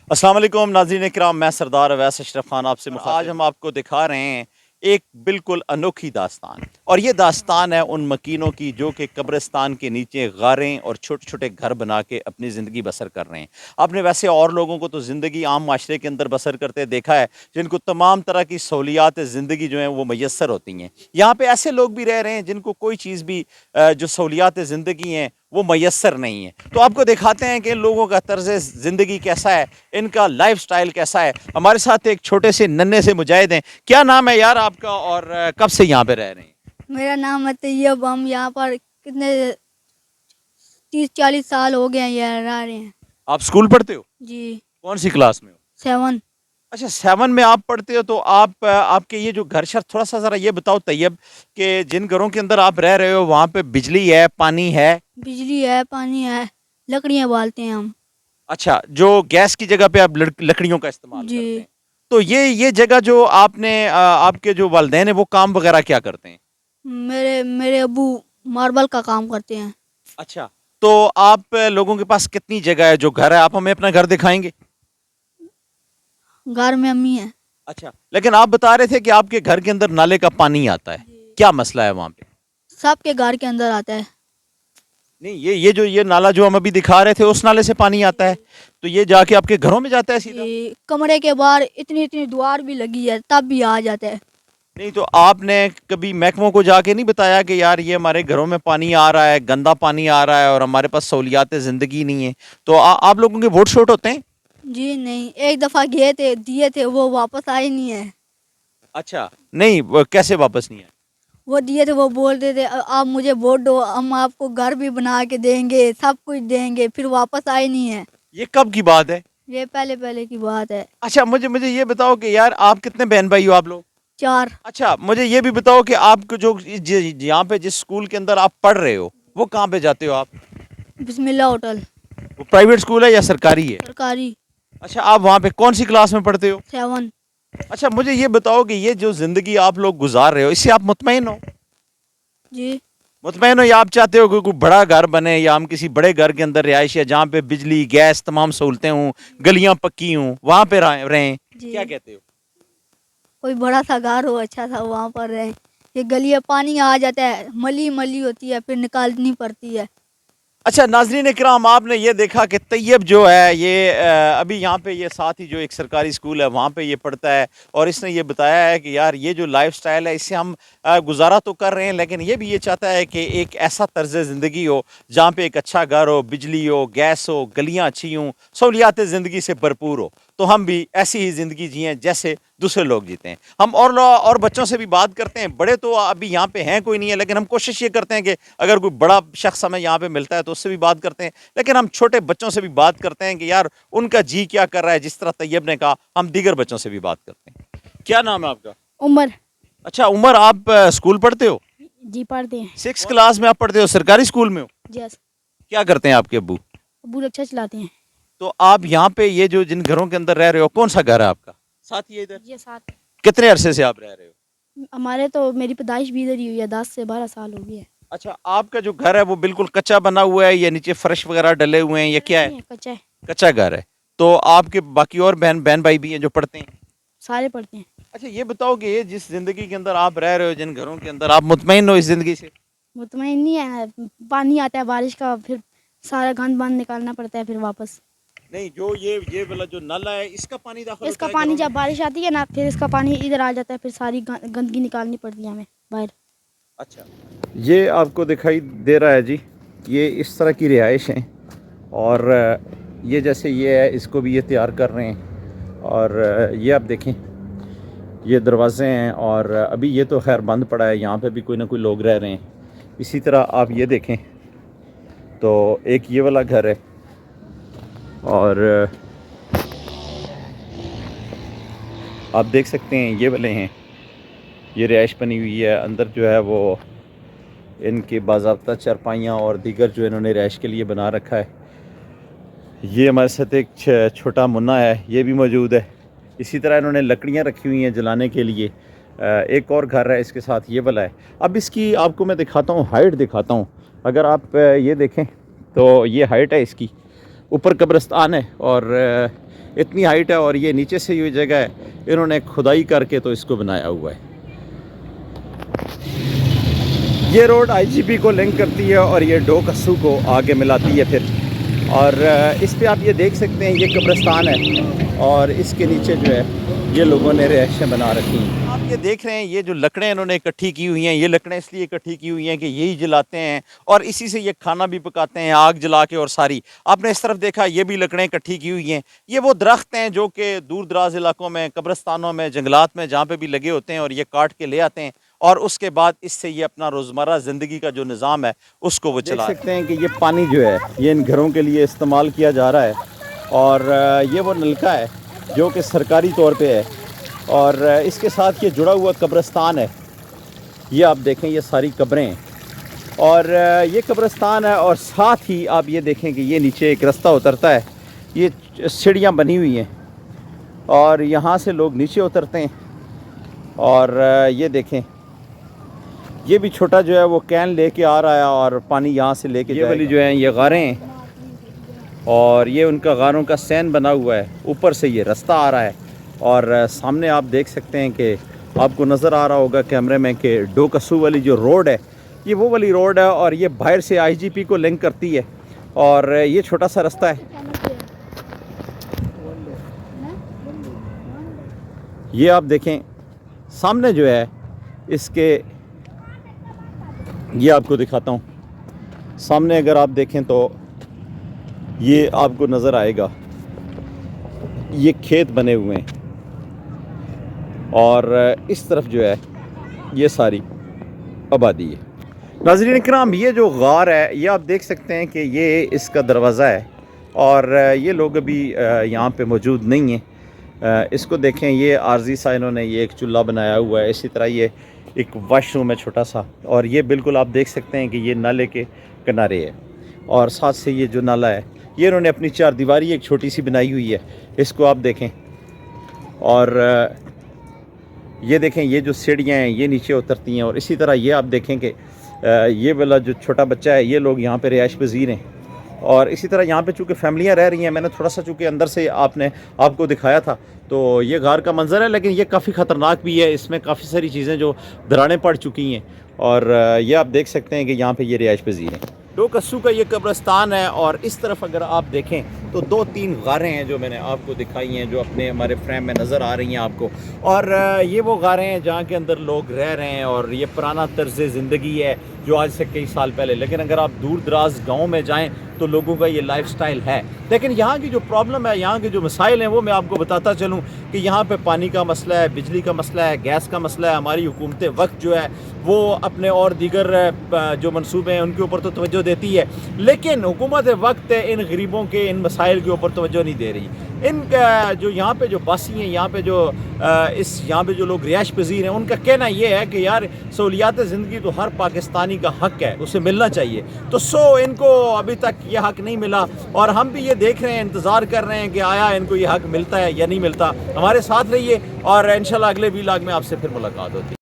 अस्सलाम वालेकुम नाज़रीन किराम, मैं सरदार अवैस अशरफ खान आपसे आज हम आपको दिखा रहे हैं एक बिल्कुल अनोखी दास्तान। और ये दास्तान है उन मकीनों की जो कि कब्रिस्तान के नीचे गारें और छोटे छोटे घर बना के अपनी ज़िंदगी बसर कर रहे हैं। आपने वैसे और लोगों को तो ज़िंदगी आम माशरे के अंदर बसर करते देखा है, जिनको तमाम तरह की सहूलियात ज़िंदगी जो हैं वो मैसर होती हैं। यहाँ पे ऐसे लोग भी रह रहे हैं जिनको कोई चीज़ भी जो सहूलियात ज़िंदगी हैं वो मैसर नहीं है। तो आपको दिखाते हैं कि इन लोगों का तर्ज ज़िंदगी कैसा है, इनका लाइफ स्टाइल कैसा है। हमारे साथ एक छोटे से नन्हे से मुजाहिद हैं। क्या नाम है यार आपका और कब से यहाँ पे रह रहे हैं? मेरा नाम है तैयब। हम यहाँ पर कितने 30-40 साल हो गए हैं यहाँ रह रहे हैं। आप स्कूल पढ़ते हो? जी। कौन सी क्लास में हो? 7। अच्छा, 7 में आप पढ़ते हो। तो आप आपके ये जो घर शर थोड़ा सा ज़रा ये बताओ तैयब, कि जिन घरों के अंदर आप रह रहे हो वहाँ पे बिजली है, पानी है? बिजली है, पानी है, लकड़ियाँ बालते हैं हम। अच्छा, जो गैस की जगह पे आप लकड़ियों का इस्तेमाल जी। करते हैं। तो ये जगह जो आपने आपके जो वालिदैन है वो काम वगैरह क्या करते हैं? मेरे मेरे अबू मार्बल का काम करते हैं। अच्छा, तो आप लोगों के पास कितनी जगह है, जो घर है आप हमें अपना घर दिखाएंगे? घर में अम्मी है। अच्छा, लेकिन आप बता रहे थे कि आपके घर के अंदर नाले का पानी आता है, क्या मसला है वहाँ पे? सबके घर के अंदर आता है। नहीं, ये नाला जो हम अभी दिखा रहे थे उस नाले से पानी आता है, तो ये जाके आपके घरों में जाता है सीधा? ये कमरे के बाहर इतनी इतनी दीवार भी लगी है तब भी आ जाता है। नहीं, तो आपने कभी महकमों को जाके नहीं बताया कि यार ये हमारे घरों में पानी आ रहा है, गंदा पानी आ रहा है और हमारे पास सहूलियात ज़िंदगी नहीं है? तो आप लोगों के वोट शोट होते हैं? जी नहीं, एक दफ़ा गए थे, दिए थे, वो वापस आए नहीं है। अच्छा, नहीं कैसे वापस नहीं है? वो दिए थे, वो बोलते थे आप मुझे वोट दो, हम आपको घर भी बना के देंगे, सब कुछ देंगे, फिर वापस आए नहीं है। ये कब की बात है? ये पहले पहले की बात है। अच्छा, मुझे मुझे ये बताओ कि यार आप कितने बहन भाई हो आप लोग? 4। अच्छा, मुझे ये भी बताओ कि आपको जो यहाँ पे जिस स्कूल के अंदर आप पढ़ रहे हो वो कहाँ पे जाते हो आप? बिस्मिल्लाह होटल। वो प्राइवेट स्कूल है या सरकारी है? सरकारी। अच्छा, आप वहाँ पे कौन सी क्लास में पढ़ते हो? 7। अच्छा, मुझे ये बताओ कि ये जो जिंदगी आप लोग गुजार रहे हो इससे आप मुतमईन हो? जी। मुतमईन हो या आप चाहते हो कि कोई बड़ा घर बने या हम किसी बड़े घर के अंदर रिहाइश है जहाँ पे बिजली गैस तमाम सहूलतें हों, गलियाँ पक्की हों, वहाँ पे रहें? जी। क्या कहते हो? कोई बड़ा सा घर हो, अच्छा सा, वहाँ पर रहे। ये गलियाँ पानी आ जाता है, मली मली होती है, फिर निकालनी पड़ती है। अच्छा नाजरीन इकराम, आपने ये देखा कि तैयब जो है ये अभी यहाँ पे ये साथ ही जो एक सरकारी स्कूल है वहाँ पे ये पढ़ता है, और इसने ये बताया है कि यार ये जो लाइफ स्टाइल है इससे हम गुजारा तो कर रहे हैं, लेकिन ये भी ये चाहता है कि एक ऐसा तर्ज ज़िंदगी हो जहाँ पे एक अच्छा घर हो, बिजली हो, गैस हो, गलियाँ अच्छी हों, सहूलियात ज़िंदगी से भरपूर हो, तो हम भी ऐसी ही ज़िंदगी जिएँ जैसे दूसरे लोग जीते हैं। हम और बच्चों से भी बात करते हैं। बड़े तो अभी यहाँ पे हैं कोई नहीं है, लेकिन हम कोशिश ये करते हैं कि अगर कोई बड़ा शख्स हमें यहाँ पे मिलता है तो उससे भी बात करते हैं, लेकिन हम छोटे बच्चों से भी बात करते हैं कि यार उनका जी क्या कर रहा है। जिस तरह तैयब ने कहा, हम दीगर बच्चों से भी बात करते हैं। क्या नाम है आपका? उमर। अच्छा उमर, आप स्कूल पढ़ते हो? जी पढ़ते हैं। 6 क्लास में आप पढ़ते हो, सरकारी स्कूल में हो? यस। क्या करते हैं आपके अब्बू? अबू रिक्शा चलाते हैं। तो आप यहाँ पे ये जो जिन घरों के अंदर रह रहे हो कौन सा घर है आपका? साथ ही है इधर? ये साथ। कितने अरसे से आप रह रहे हो? हमारे तो मेरी पैदाइश भी इधर ही हुई है, 10 से 12 साल हो गई है। अच्छा, आपका जो घर है वो बिल्कुल कच्चा बना हुआ है या नीचे फर्श वगैरह डले हुए हैं, या क्या है? कच्चा है। कच्चा घर है। तो आपके बाकी और बहन बहन भाई भी हैं जो पढ़ते हैं? सारे पढ़ते हैं। अच्छा, ये बताओ कि ये जिस जिंदगी के अंदर आप रह रहे हो, जिन घरों के अंदर, आप मुतमईन हो इस जिंदगी से? मुतमईन नहीं है, पानी आता है बारिश का, फिर सारा गंद बंद निकालना पड़ता है फिर वापस। नहीं, जो ये वाला जो नल है इसका पानी दाखिल इसका होता है पानी घरों जब बारिश आती है ना, फिर इसका पानी इधर आ जाता है, फिर सारी गंदगी निकालनी पड़ती है हमें बाहर। अच्छा, ये आपको दिखाई दे रहा है जी, ये इस तरह की रिहाइश है, और ये जैसे ये है इसको भी ये तैयार कर रहे हैं, और ये आप देखें ये दरवाज़े हैं, और अभी ये तो खैर बंद पड़ा है, यहाँ पे भी कोई ना कोई लोग रह रहे हैं। इसी तरह आप ये देखें तो एक ये वाला घर है, और आप देख सकते हैं ये वाले हैं, ये रिहाइश बनी हुई है। अंदर जो है वो इनके बाज़ाब्ता चारपाइयाँ और दीगर जो इन्होंने रिहाइश के लिए बना रखा है। ये हमारे साथ एक छोटा मुन्ना है, ये भी मौजूद है। इसी तरह इन्होंने लकड़ियाँ रखी हुई हैं जलाने के लिए। एक और घर है इसके साथ, ये वाला है। अब इसकी आपको मैं दिखाता हूँ, हाइट दिखाता हूँ। अगर आप ये देखें तो ये हाइट है इसकी, ऊपर कब्रिस्तान है और اتنی ہائٹ ہے، اور یہ نیچے سے یہ جگہ ہے انہوں نے کھدائی کر کے تو اس کو بنایا ہوا ہے۔ یہ روڈ آئی جی پی کو لنک کرتی ہے اور یہ ڈو کسو کو آگے ملاتی ہے پھر، اور اس پہ آپ یہ دیکھ سکتے ہیں یہ قبرستان ہے، اور اس کے نیچے جو ہے یہ لوگوں نے رہائشیں بنا رکھی ہیں۔ آپ یہ دیکھ رہے ہیں یہ جو لکڑیں انہوں نے اکٹھی کی ہوئی ہیں، یہ لکڑیں اس لیے اکٹھی کی ہوئی ہیں کہ یہی جلاتے ہیں اور اسی سے یہ کھانا بھی پکاتے ہیں آگ جلا کے، اور ساری آپ نے اس طرف دیکھا یہ بھی لکڑیں اکٹھی کی ہوئی ہیں۔ یہ وہ درخت ہیں جو کہ دور دراز علاقوں میں، قبرستانوں میں، جنگلات میں جہاں پہ بھی لگے ہوتے ہیں، اور یہ کاٹ کے لے آتے ہیں، اور اس کے بعد اس سے یہ اپنا روزمرہ زندگی کا جو نظام ہے اس کو وہ چلا سکتے ہیں۔ کہ یہ پانی جو ہے یہ ان گھروں کے لیے استعمال کیا جا رہا ہے، اور یہ وہ نلکا ہے جو کہ سرکاری طور پہ ہے، اور اس کے ساتھ یہ جڑا ہوا قبرستان ہے۔ یہ آپ دیکھیں یہ ساری قبریں ہیں، اور یہ قبرستان ہے، اور ساتھ ہی آپ یہ دیکھیں کہ یہ نیچے ایک رستہ اترتا ہے، یہ سیڑھیاں بنی ہوئی ہیں اور یہاں سے لوگ نیچے اترتے ہیں، اور یہ دیکھیں یہ بھی چھوٹا جو ہے وہ کین لے کے آ رہا ہے اور پانی یہاں سے لے کے جائے گا۔ یہ والی جو ہیں یہ غاریں ہیں، اور یہ ان کا غاروں کا سین بنا ہوا ہے، اوپر سے یہ رستہ آ رہا ہے، اور سامنے آپ دیکھ سکتے ہیں کہ آپ کو نظر آ رہا ہوگا کیمرے میں کہ ڈو کسو والی جو روڈ ہے یہ وہ والی روڈ ہے، اور یہ باہر سے آئی جی پی کو لنک کرتی ہے، اور یہ چھوٹا سا رستہ ہے۔ یہ آپ دیکھیں سامنے جو ہے اس کے، یہ آپ کو دکھاتا ہوں سامنے، اگر آپ دیکھیں تو یہ آپ کو نظر آئے گا یہ کھیت بنے ہوئے ہیں، اور اس طرف جو ہے یہ ساری آبادی ہے۔ ناظرین اکرام یہ جو غار ہے یہ آپ دیکھ سکتے ہیں کہ یہ اس کا دروازہ ہے، اور یہ لوگ ابھی یہاں پہ موجود نہیں ہیں۔ اس کو دیکھیں یہ عارضی سا انہوں نے یہ ایک چولہا بنایا ہوا ہے، اسی طرح یہ ایک واش روم ہے چھوٹا سا، اور یہ بالکل آپ دیکھ سکتے ہیں کہ یہ نالے کے کنارے ہے، اور ساتھ سے یہ جو نالا ہے یہ انہوں نے اپنی چار دیواری ایک چھوٹی سی بنائی ہوئی ہے، اس کو آپ دیکھیں، اور یہ دیکھیں یہ جو سیڑھیاں ہیں یہ نیچے اترتی ہیں، اور اسی طرح یہ آپ دیکھیں کہ یہ والا جو چھوٹا بچہ ہے یہ لوگ یہاں پہ رہائش پذیر ہیں، اور اسی طرح یہاں پہ چونکہ فیملیاں رہ رہی ہیں، میں نے تھوڑا سا چونکہ اندر سے آپ کو دکھایا تھا، تو یہ غار کا منظر ہے، لیکن یہ کافی خطرناک بھی ہے، اس میں کافی ساری چیزیں جو دراڑیں پڑ چکی ہیں، اور یہ آپ دیکھ سکتے ہیں کہ یہاں پہ یہ رہائش پذیر ہیں۔ ڈو کسو کا یہ قبرستان ہے، اور اس طرف اگر آپ دیکھیں تو 2-3 غاریں ہیں جو میں نے آپ کو دکھائی ہیں، جو اپنے ہمارے فریم میں نظر آ رہی ہیں آپ کو، اور یہ وہ غاریں ہیں جہاں کے اندر لوگ رہ رہے ہیں، اور یہ پرانا طرز زندگی ہے جو آج سے کئی سال پہلے، لیکن اگر آپ دور دراز گاؤں میں جائیں تو لوگوں کا یہ لائف سٹائل ہے۔ لیکن یہاں کی جو پرابلم ہے، یہاں کے جو مسائل ہیں وہ میں آپ کو بتاتا چلوں کہ یہاں پہ پانی کا مسئلہ ہے، بجلی کا مسئلہ ہے، گیس کا مسئلہ ہے۔ ہماری حکومت وقت جو ہے وہ اپنے اور دیگر جو منصوبے ہیں ان کے اوپر تو توجہ دیتی ہے، لیکن حکومت وقت ان غریبوں کے ان مسائل کے اوپر توجہ نہیں دے رہی۔ ان کا جو یہاں پہ جو باسی ہیں، یہاں پہ جو لوگ رہائش پذیر ہیں، ان کا کہنا یہ ہے کہ یار سہولیات زندگی تو ہر پاکستانی کا حق ہے، اسے ملنا چاہیے، تو ان کو ابھی تک یہ حق نہیں ملا، اور ہم بھی یہ دیکھ رہے ہیں، انتظار کر رہے ہیں کہ آیا ان کو یہ حق ملتا ہے یا نہیں ملتا۔ ہمارے ساتھ رہیے، اور انشاءاللہ اگلے ویلاگ میں آپ سے پھر ملاقات ہوتی ہے۔